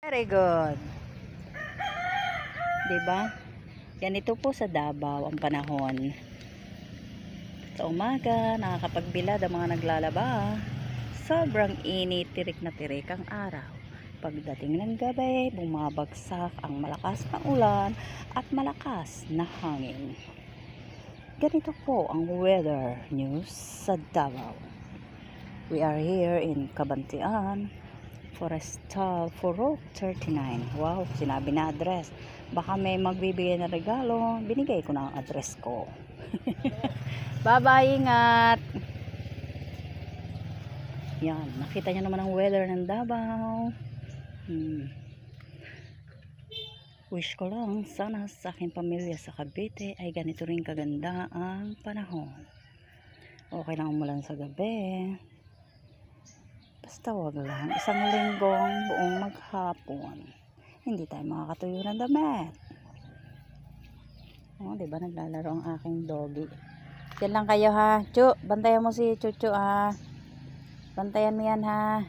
Very good. Diba? Ganito po sa Davao ang panahon. Sa umaga, nakakapagbilad ang mga naglalaba. Sobrang init, tirik na tirik ang araw. Pagdating ng gabi, bumabagsak ang malakas na ulan at malakas na hangin. Ganito po ang weather news sa Davao. We are here in Cabantian, Forestal Furok 39. Wow, sinabi na address. Baka may magbibigay na regalo. Binigay ko na ang address ko. Bye-bye, ingat. Yan, nakita nyo naman ang weather ng Davao. Wish ko lang sana sa aking pamilya sa Cavite ay ganito rin kaganda ang panahon. Okay lang umulan sa gabi. Basta wag lang isang linggong buong maghapon hindi tayo makakatuyo ng damit. Diba naglalaro ang aking doggy. Yan lang kayo ha. Chu, bantayan mo si Chuchu ha. Bantayan mo yan ha.